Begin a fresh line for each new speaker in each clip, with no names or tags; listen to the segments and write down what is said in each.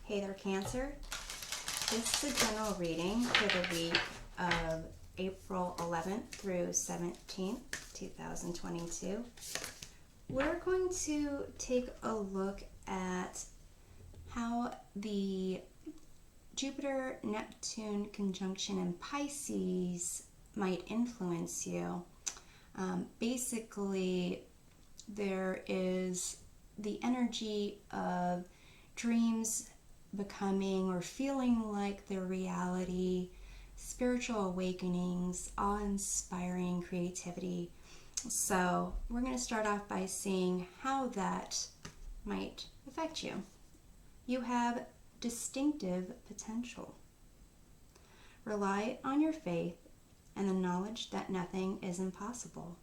Hey there, Cancer. This is a general reading for the week of April 11th through 17th, 2022. We're going to take a look at how the Jupiter-Neptune conjunction in Pisces might influence you. Basically, there is the energy of dreams becoming or feeling like their reality, spiritual awakenings, awe-inspiring creativity. So we're going to start off by seeing how that might affect you. You have distinctive potential. Rely on your faith and the knowledge that nothing is impossible.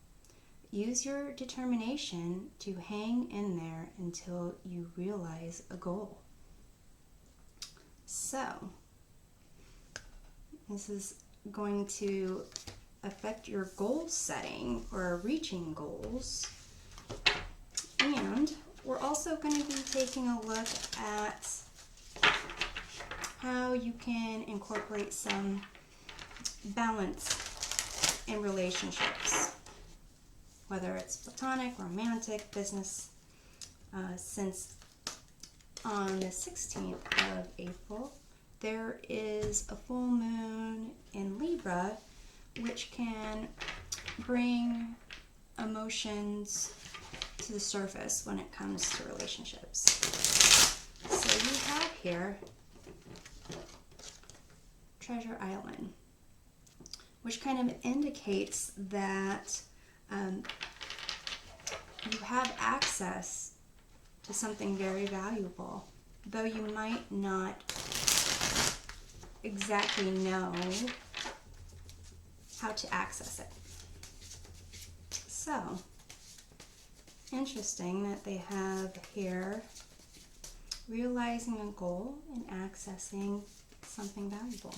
Use your determination to hang in there until you realize a goal. So, this is going to affect your goal setting or reaching goals. And we're also going to be taking a look at how you can incorporate some balance in relationships, whether it's platonic, romantic, business, since on the 16th of April, there is a full moon in Libra, which can bring emotions to the surface when it comes to relationships. So you have here Treasure Island, which kind of indicates that you have access to something very valuable, though you might not exactly know how to access it. So, interesting that they have here realizing a goal and accessing something valuable.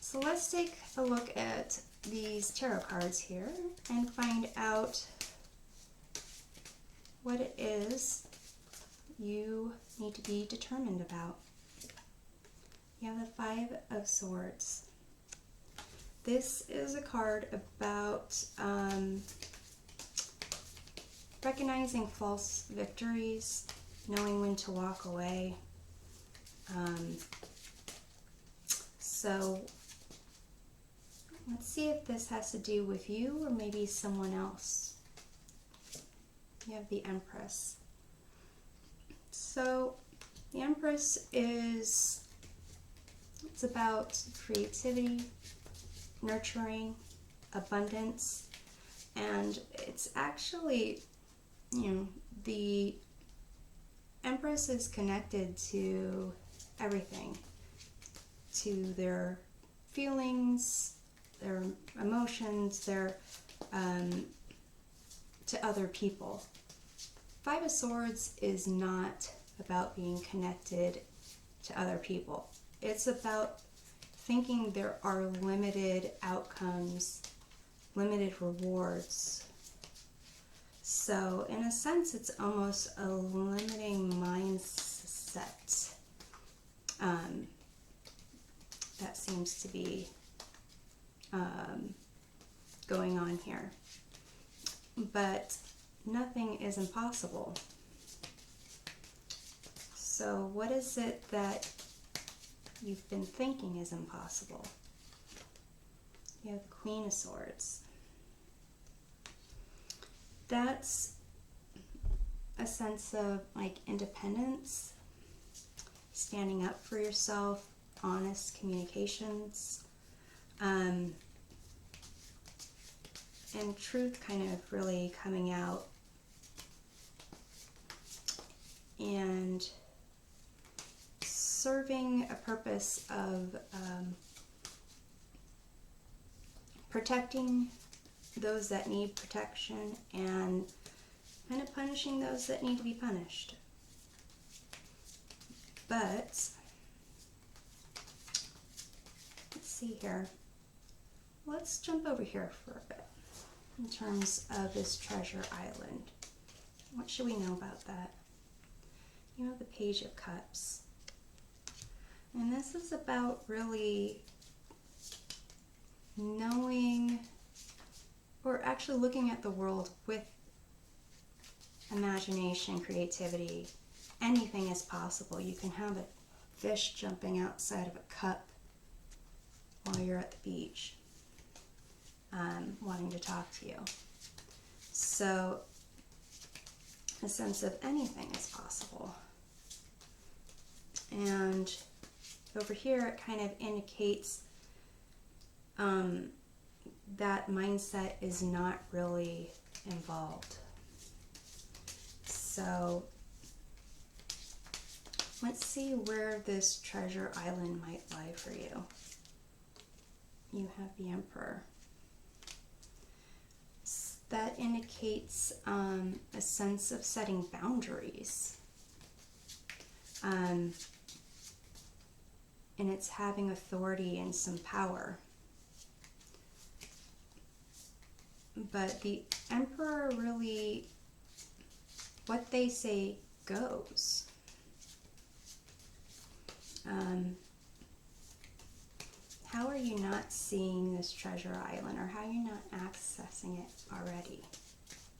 So let's take a look at these tarot cards here and find out what it is you need to be determined about. You have the Five of Swords. This is a card about recognizing false victories, knowing when to walk away. So let's see if this has to do with you or maybe someone else. You have the Empress. So the Empress it's about creativity, nurturing, abundance, and it's actually, the Empress is connected to everything, to their feelings, their emotions, their to other people. Five of Swords is not about being connected to other people. It's about thinking there are limited outcomes, limited rewards. So in a sense, it's almost a limiting mindset that seems to be going on here. But nothing is impossible. So what is it that you've been thinking is impossible? You have the Queen of Swords. That's a sense of like independence, standing up for yourself, honest communications, and truth kind of really coming out, and serving a purpose of protecting those that need protection and kind of punishing those that need to be punished. But let's see here. Let's jump over here for a bit in terms of this Treasure Island. What should we know about that? You have the Page of Cups. And this is about really knowing, or actually looking at the world with imagination, creativity. Anything is possible. You can have a fish jumping outside of a cup while you're at the beach, wanting to talk to you. So a sense of anything is possible. And over here it kind of indicates that mindset is not really involved. So let's see where this treasure island might lie for you. You have the Emperor. That indicates a sense of setting boundaries. And it's having authority and some power. But the Emperor really, what they say goes. How are you not seeing this treasure island, or how are you not accessing it already?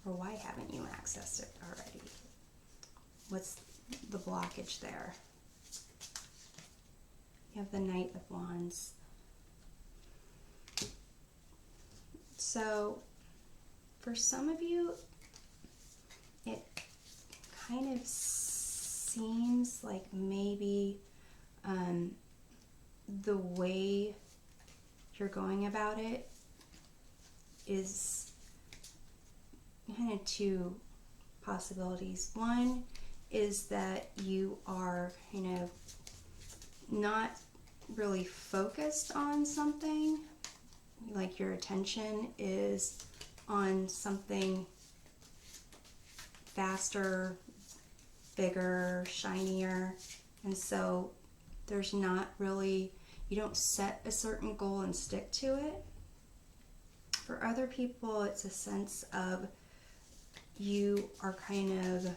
Or why haven't you accessed it already? What's the blockage there? You have the Knight of Wands. So for some of you, it kind of seems like maybe the way you're going about it is kind of two possibilities. One is that you are kind of not really focused on something, like your attention is on something faster, bigger, shinier, and so there's not really, you don't set a certain goal and stick to it. For other people, it's a sense of you are kind of,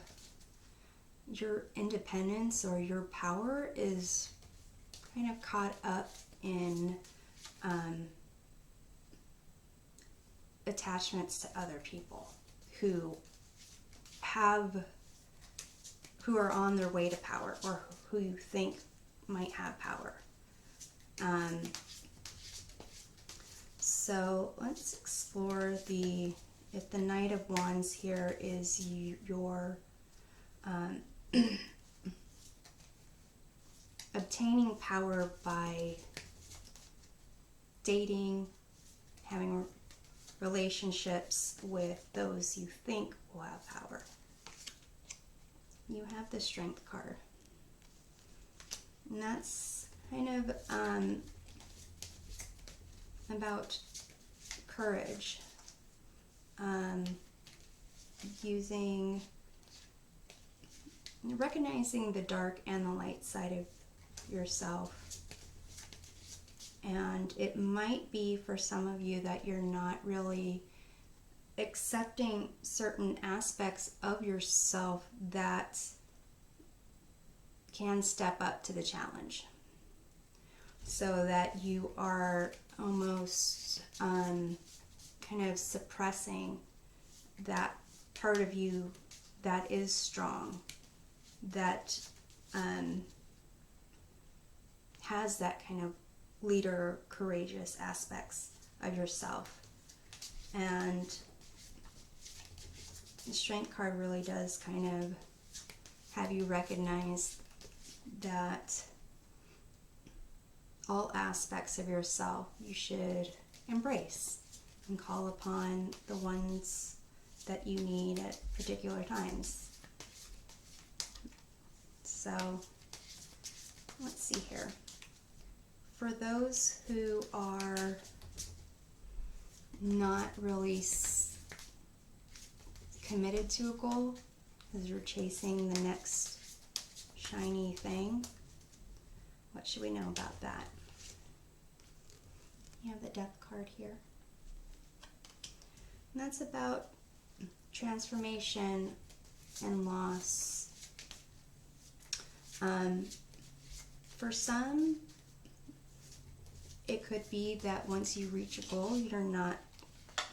your independence or your power is kind of caught up in attachments to other people who are on their way to power, or who you think might have power. So let's explore if the Knight of Wands here is your obtaining power by dating, having relationships with those you think will have power. You have the Strength card. And that's kind of about courage. Recognizing the dark and the light side of yourself. And it might be for some of you that you're not really accepting certain aspects of yourself that can step up to the challenge, so that you are almost kind of suppressing that part of you that is strong, that has that kind of leader, courageous aspects of yourself. And the Strength card really does kind of have you recognize that all aspects of yourself you should embrace and call upon the ones that you need at particular times. So let's see here. For those who are not really committed to a goal, because you're chasing the next shiny thing, what should we know about that? You have the Death card here. And that's about transformation and loss. For some, it could be that once you reach a goal, you're not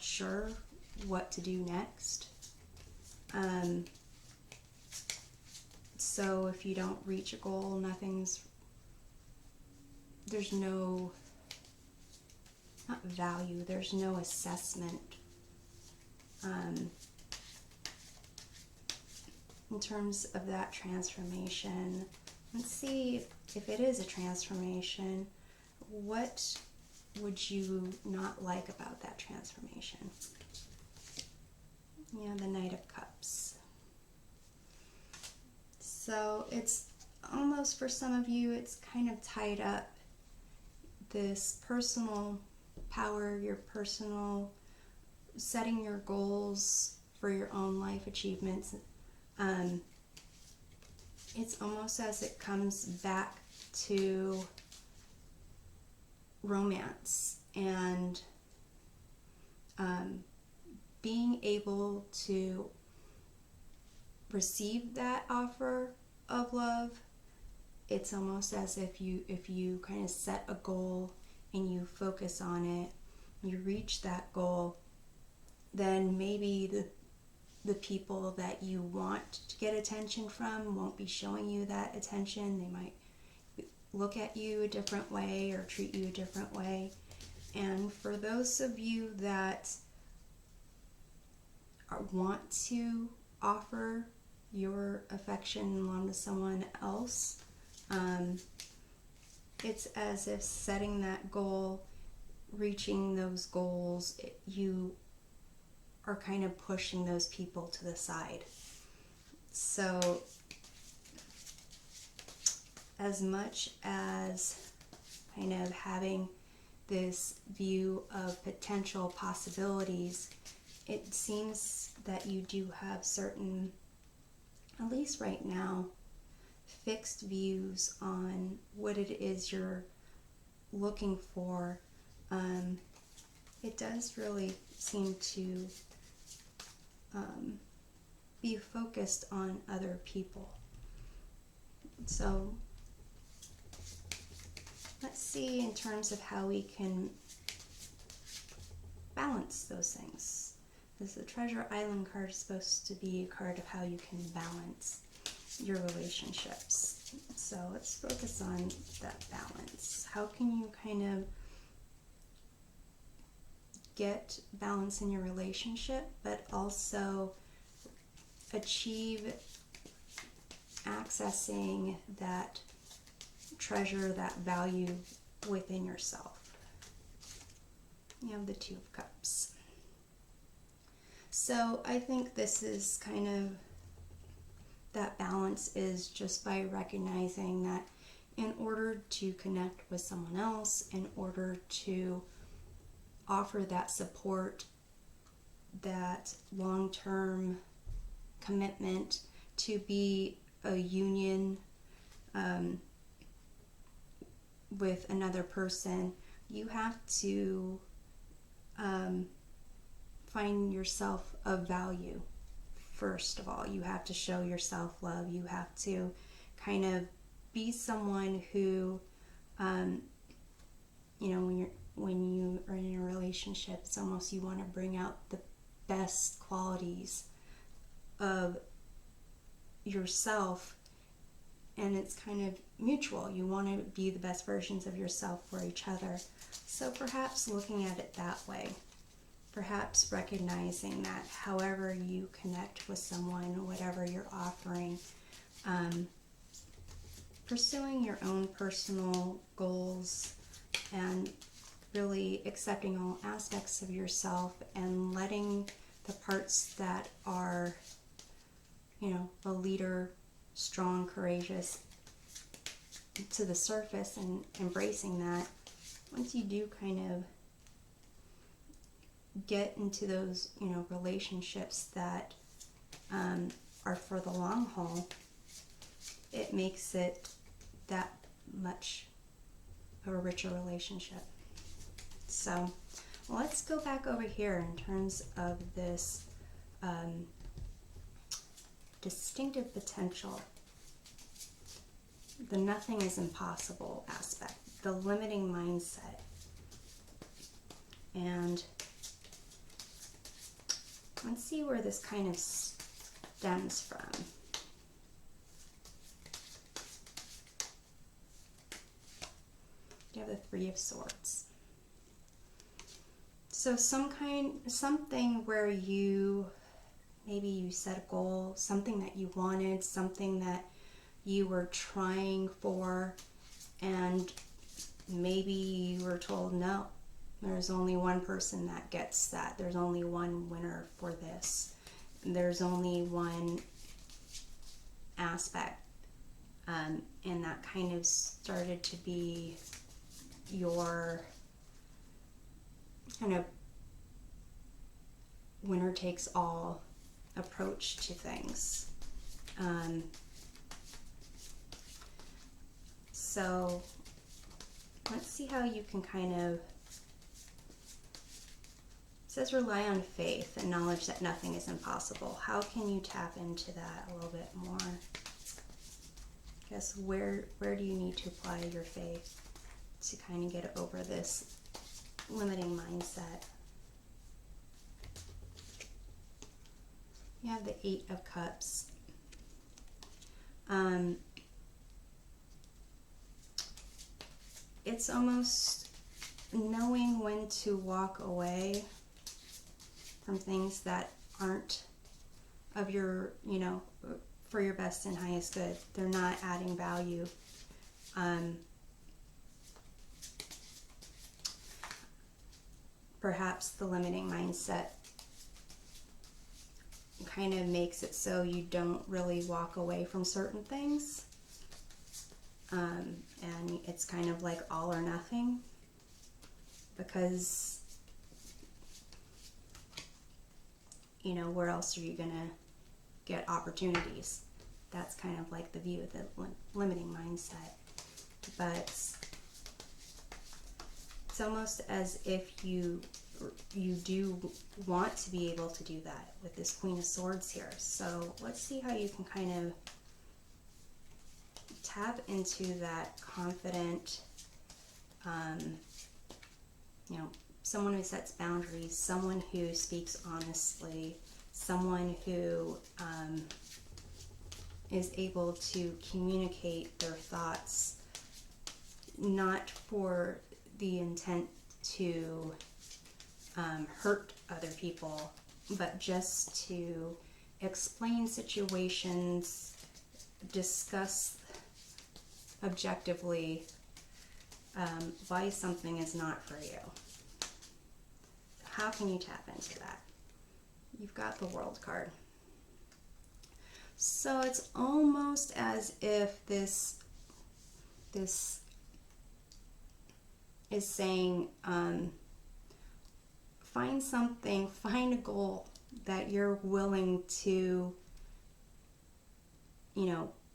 sure what to do next. So if you don't reach a goal, there's no, not value, there's no assessment in terms of that transformation. Let's see if it is a transformation. What would you not like about that transformation? Yeah, the Knight of Cups. So it's almost, for some of you, it's kind of tied up. This personal power, your personal, setting your goals for your own life achievements. It's almost as it comes back to romance and being able to receive that offer of love. It's almost as if you kind of set a goal and you focus on it, you reach that goal, then maybe the people that you want to get attention from won't be showing you that attention. They might look at you a different way or treat you a different way. And for those of you that want to offer your affection and love to someone else, it's as if setting that goal, reaching those goals, you are kind of pushing those people to the side. So as much as kind of having this view of potential possibilities, it seems that you do have certain, at least right now, fixed views on what it is you're looking for. It does really seem to be focused on other people. So let's see in terms of how we can balance those things. Because the Treasure Island card is supposed to be a card of how you can balance your relationships. So let's focus on that balance. How can you kind of get balance in your relationship, but also achieve accessing that treasure, that value within yourself? You have the Two of Cups. So I think this is kind of, that balance is just by recognizing that in order to connect with someone else, in order to offer that support, that long-term commitment, to be a union with another person, you have to find yourself of value. First of all, you have to show yourself love. You have to kind of be someone who, when you are in a relationship, it's almost you want to bring out the best qualities of yourself, and it's kind of mutual. You want to be the best versions of yourself for each other. So perhaps looking at it that way, perhaps recognizing that however you connect with someone, whatever you're offering, pursuing your own personal goals and really accepting all aspects of yourself and letting the parts that are, a leader, strong, courageous, to the surface, and embracing that. Once you do kind of get into those, relationships that are for the long haul, it makes it that much of a richer relationship. So let's go back over here in terms of this distinctive potential. the nothing is impossible aspect, the limiting mindset. And let's see where this kind of stems from. You have the Three of Swords. So something where maybe you set a goal, something that you wanted, something that you were trying for, and maybe you were told, no, there's only one person that gets that. There's only one winner for this. There's only one aspect. And that kind of started to be your kind of winner takes all approach to things. So let's see how you can kind of, it says rely on faith and knowledge that nothing is impossible. How can you tap into that a little bit more? I guess where do you need to apply your faith to kind of get over this limiting mindset? You have the Eight of Cups. It's almost knowing when to walk away from things that aren't of your, for your best and highest good. They're not adding value. Perhaps the limiting mindset kind of makes it so you don't really walk away from certain things. And it's kind of like all or nothing, because where else are you gonna get opportunities? That's kind of like the view of the limiting mindset. But it's almost as if you do want to be able to do that with this Queen of Swords here. So let's see how you can kind of tap into that confident, someone who sets boundaries, someone who speaks honestly, someone who is able to communicate their thoughts, not for the intent to hurt other people, but just to explain situations, discuss objectively why something is not for you. How can you tap into that? You've got the World card. So it's almost as if this is saying, find something, find a goal that you're willing to,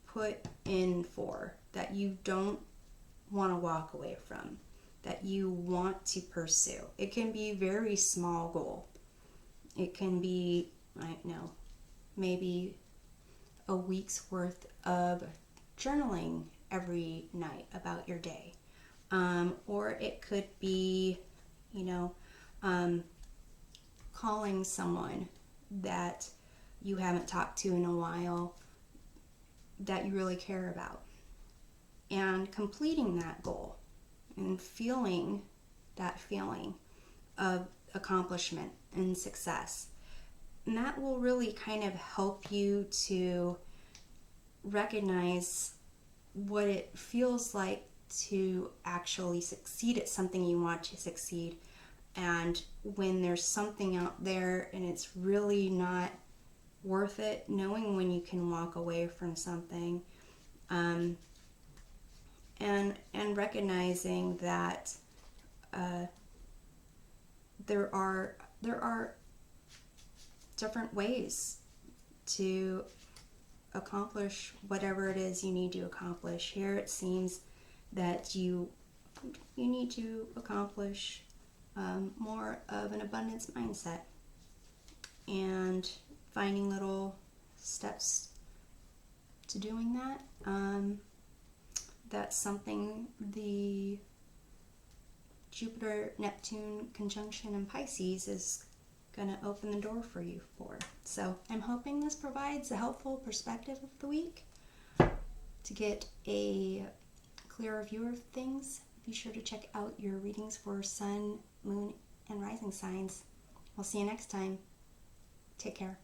put in for, that you don't want to walk away from, that you want to pursue. It can be a very small goal. It can be, maybe a week's worth of journaling every night about your day. Or it could be, calling someone that you haven't talked to in a while that you really care about, and completing that goal and feeling that feeling of accomplishment and success. And that will really kind of help you to recognize what it feels like to actually succeed at something you want to succeed. And when there's something out there and it's really not worth it, knowing when you can walk away from something, and recognizing that there are different ways to accomplish whatever it is you need to accomplish. Here it seems that you need to accomplish more of an abundance mindset, and finding little steps to doing that. that's something the Jupiter-Neptune conjunction in Pisces is going to open the door for you for. So I'm hoping this provides a helpful perspective of the week. To get a clearer view of things, be sure to check out your readings for Sun, Moon, and Rising signs. We'll see you next time. Take care.